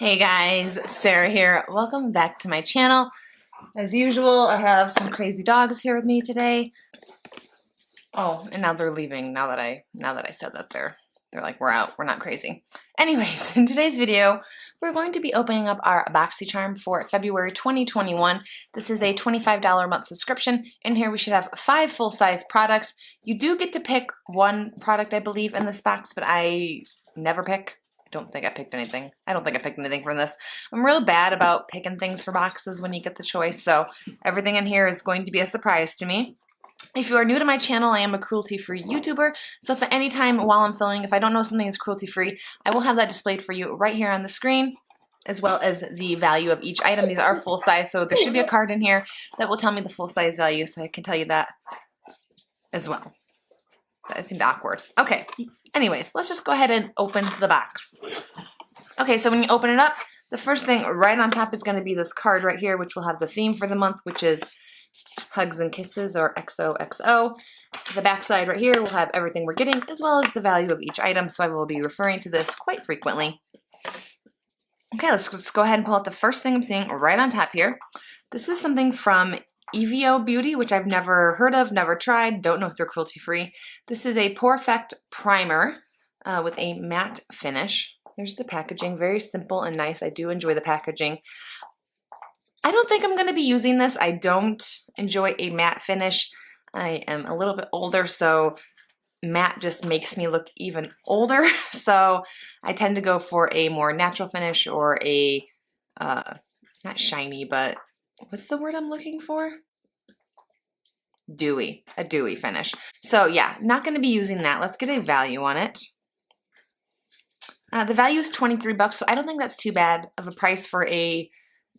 Hey guys, Sarah here. Welcome back to my channel. As usual, I have some crazy dogs here with me today. Oh, and now they're leaving. Now that I said that, they're like, we're out. We're not crazy. Anyways, in today's video, we're going to be opening up our Boxycharm for February 2021. This is a $25 a month subscription. In here, we should have 5 full-size products. You do get to pick one product, I believe, in this box, but I never pick. Don't think I picked anything. I don't think I picked anything from this. I'm real bad about picking things for boxes when you get the choice, so everything in here is going to be a surprise to me. If you are new to my channel, I am a cruelty-free YouTuber, so if at any time while I'm filming, if I don't know something is cruelty-free, I will have that displayed for you right here on the screen, as well as the value of each item. These are full size, so there should be a card in here that will tell me the full size value, so I can tell you that as well. That seemed awkward. Okay, anyways, let's just go ahead and open the box. Okay, so when you open it up, the first thing right on top is going to be this card right here, which will have the theme for the month, which is Hugs and Kisses, or XOXO. The back side right here will have everything we're getting, as well as the value of each item, so I will be referring to this quite frequently. Okay, let's just go ahead and pull out the first thing I'm seeing right on top here. This is something from EVO Beauty, which I've never heard of, never tried, don't know if they're cruelty-free. This is a Perfect Primer with a matte finish. There's the packaging, very simple and nice. I do enjoy the packaging. I don't think I'm going to be using this. I don't enjoy a matte finish. I am a little bit older, so matte just makes me look even older. So I tend to go for a more natural finish or a, not shiny, but what's the word I'm looking for? Dewy, a dewy finish. So yeah, not going to be using that. Let's get a value on it. The value is 23 bucks, so I don't think that's too bad of a price for a,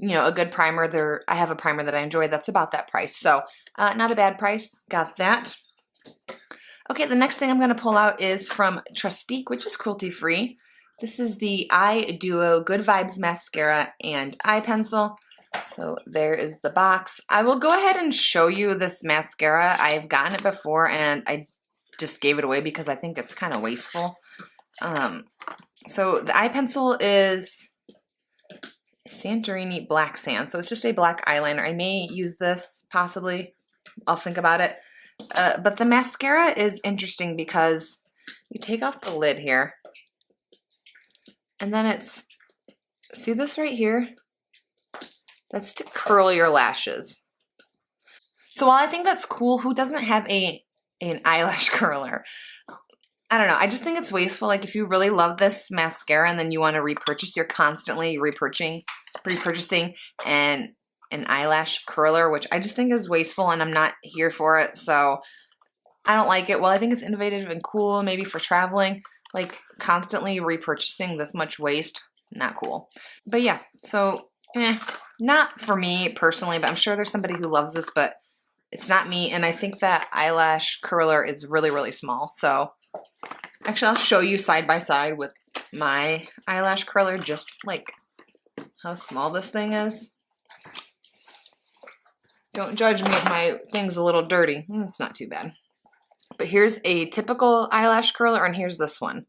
a good primer. I have a primer that I enjoy that's about that price, so not a bad price. Got that. Okay, the next thing I'm going to pull out is from Trustee, which is cruelty-free. This is the Eye Duo Good Vibes Mascara and Eye Pencil. So there is the box. I will go ahead and show you this mascara. I've gotten it before and I just gave it away because I think it's kind of wasteful. So the eye pencil is Santorini Black Sand. So it's just a black eyeliner. I may use this, possibly. I'll think about it. But the mascara is interesting because you take off the lid here. And then it's, see this right here? That's to curl your lashes. So while I think that's cool, who doesn't have an eyelash curler? I don't know. I just think it's wasteful. Like if you really love this mascara and then you want to repurchase, you're constantly repurchasing an eyelash curler, which I just think is wasteful and I'm not here for it. So I don't like it. Well, I think it's innovative and cool, maybe for traveling, like constantly repurchasing this much waste, not cool. But yeah, so not for me personally, but I'm sure there's somebody who loves this, but it's not me. And I think that eyelash curler is really, really small. So actually, I'll show you side by side with my eyelash curler, just like how small this thing is. Don't judge me if my thing's a little dirty. It's not too bad. But here's a typical eyelash curler, and here's this one.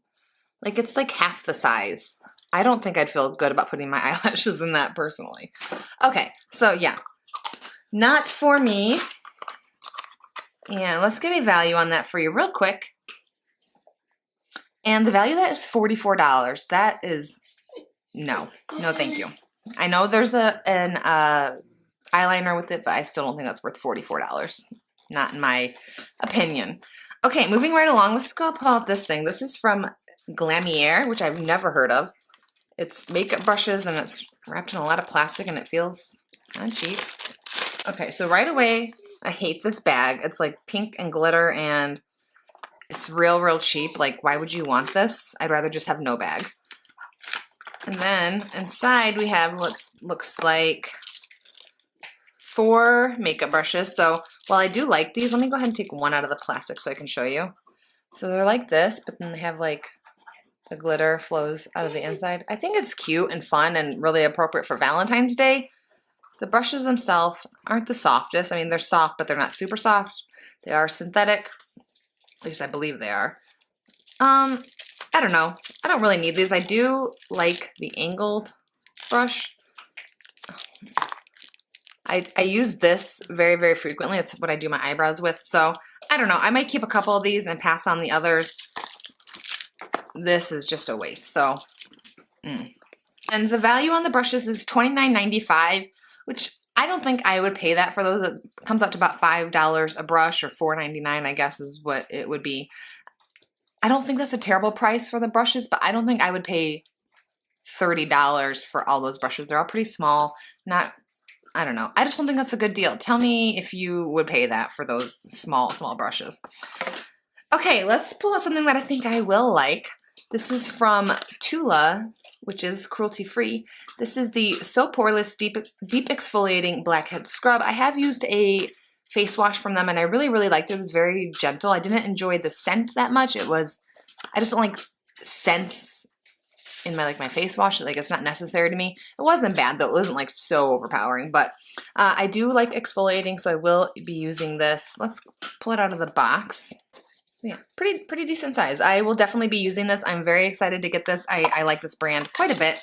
Like, it's like half the size. I don't think I'd feel good about putting my eyelashes in that personally. Okay, so yeah, not for me. And let's get a value on that for you real quick. And the value of that is $44. That is, no thank you. I know there's an eyeliner with it, but I still don't think that's worth $44. Not in my opinion. Okay, moving right along, let's go pull out this thing. This is from Glamiere, which I've never heard of. It's makeup brushes and it's wrapped in a lot of plastic and it feels kind of cheap. Okay, so right away, I hate this bag. It's like pink and glitter and it's real cheap. Like, why would you want this? I'd rather just have no bag. And then inside we have what looks like 4 makeup brushes. So while I do like these, let me go ahead and take one out of the plastic so I can show you. So they're like this, but then they have like the glitter flows out of the inside. I think it's cute and fun and really appropriate for Valentine's Day. The brushes themselves aren't the softest. I mean, they're soft, but they're not super soft. They are synthetic. At least I believe they are. I don't know. I don't really need these. I do like the angled brush. I use this very, very frequently. It's what I do my eyebrows with. So I don't know. I might keep a couple of these and pass on the others. This is just a waste. So, And the value on the brushes is $29.95, which I don't think I would pay that for those. It comes up to about $5 a brush, or $4.99, I guess is what it would be. I don't think that's a terrible price for the brushes, but I don't think I would pay $30 for all those brushes. They're all pretty small. I don't know. I just don't think that's a good deal. Tell me if you would pay that for those small brushes. Okay, let's pull out something that I think I will like. This is from Tula, which is cruelty-free. This is the So Poreless Deep Exfoliating Blackhead Scrub. I have used a face wash from them, and I really, really liked it. It was very gentle. I didn't enjoy the scent that much. I just don't like scents in my face wash. Like, it's not necessary to me. It wasn't bad though. It wasn't like so overpowering, but I do like exfoliating, so I will be using this. Let's pull it out of the box. Yeah, pretty decent size. I will definitely be using this. I'm very excited to get this. I like this brand quite a bit.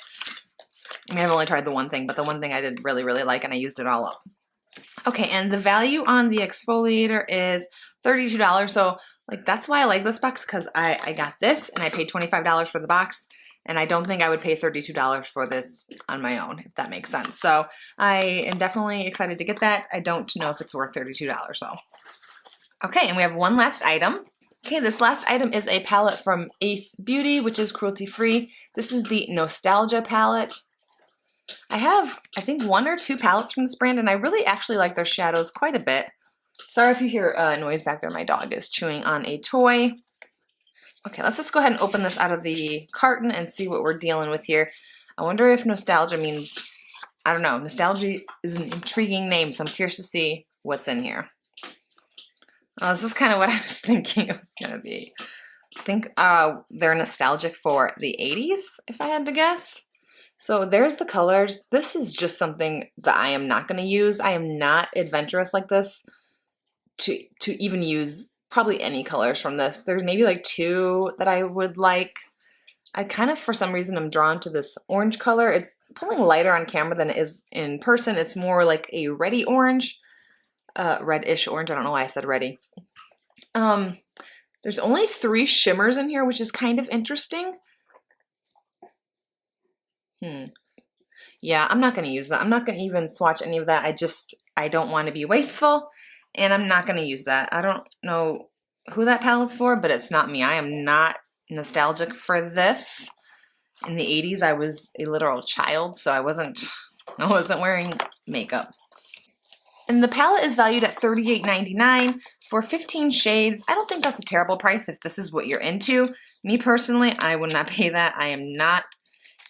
I mean, I've only tried the one thing, but the one thing I did really, really like, and I used it all up. Okay, and the value on the exfoliator is $32. So that's why I like this box, because I got this and I paid $25 for the box, and I don't think I would pay $32 for this on my own, if that makes sense. So I am definitely excited to get that. I don't know if it's worth $32 though. Okay, and we have one last item. Okay, this last item is a palette from Ace Beauty, which is cruelty-free. This is the Nostalgia palette. I have, I think, 1 or 2 palettes from this brand, and I really actually like their shadows quite a bit. Sorry if you hear a noise back there. My dog is chewing on a toy. Okay, let's just go ahead and open this out of the carton and see what we're dealing with here. I wonder if nostalgia means, I don't know. Nostalgia is an intriguing name, so I'm curious to see what's in here. Oh, this is kind of what I was thinking it was going to be. I think they're nostalgic for the 80s, if I had to guess. So there's the colors. This is just something that I am not going to use. I am not adventurous like this to even use probably any colors from this. There's maybe 2 that I would like. I kind of, for some reason, I'm drawn to this orange color. It's pulling lighter on camera than it is in person. It's more like a reddy orange. Reddish orange. I don't know why I said reddy. There's only 3 shimmers in here, which is kind of interesting. Yeah, I'm not going to use that. I'm not going to even swatch any of that. I don't want to be wasteful, and I'm not going to use that. I don't know who that palette's for, but it's not me. I am not nostalgic for this. In the 80s, I was a literal child, so I wasn't wearing makeup. And the palette is valued at $38.99 for 15 shades. I don't think that's a terrible price if this is what you're into. Me personally, I would not pay that. I am not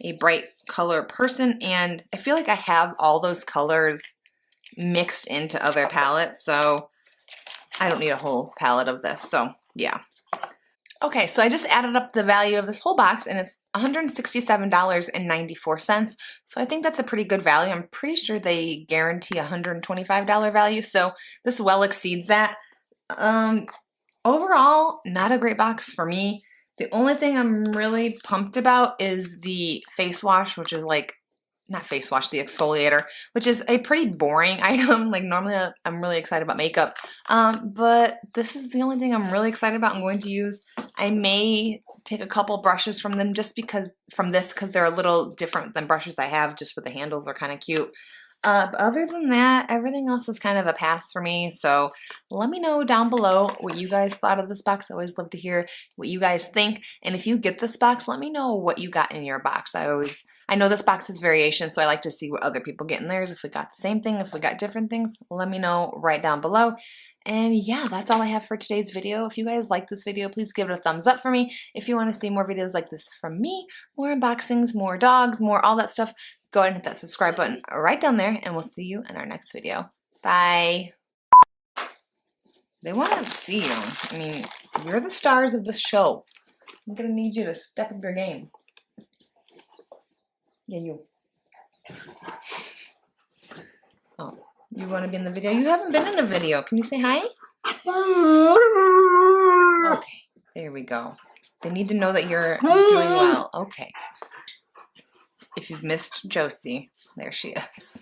a bright color person, and I feel like I have all those colors mixed into other palettes, so I don't need a whole palette of this. So yeah. Okay, so I just added up the value of this whole box, and it's $167.94. So I think that's a pretty good value. I'm pretty sure they guarantee a $125 value, so this well exceeds that. Overall, not a great box for me. The only thing I'm really pumped about is the face wash, which is not face wash, the exfoliator, which is a pretty boring item. Normally I'm really excited about makeup, but this is the only thing I'm really excited about. I'm going to use. I may take a couple brushes from them just because they're a little different than brushes I have, just with the handles are kind of cute. But other than that, everything else is kind of a pass for me. So let me know down below what you guys thought of this box. I always love to hear what you guys think. And if you get this box, let me know what you got in your box. I know this box has variation, so I like to see what other people get in theirs. If we got the same thing, if we got different things, let me know right down below. And yeah, that's all I have for today's video. If you guys like this video, please give it a thumbs up for me. If you want to see more videos like this from me, more unboxings, more dogs, more all that stuff, go ahead and hit that subscribe button right down there, and we'll see you in our next video. Bye. They want to see you. I mean, you're the stars of the show. I'm going to need you to step up your game. Yeah, you. Oh, you want to be in the video? You haven't been in a video. Can you say hi? Okay, there we go. They need to know that you're doing well. Okay. if you've missed Josie, there she is.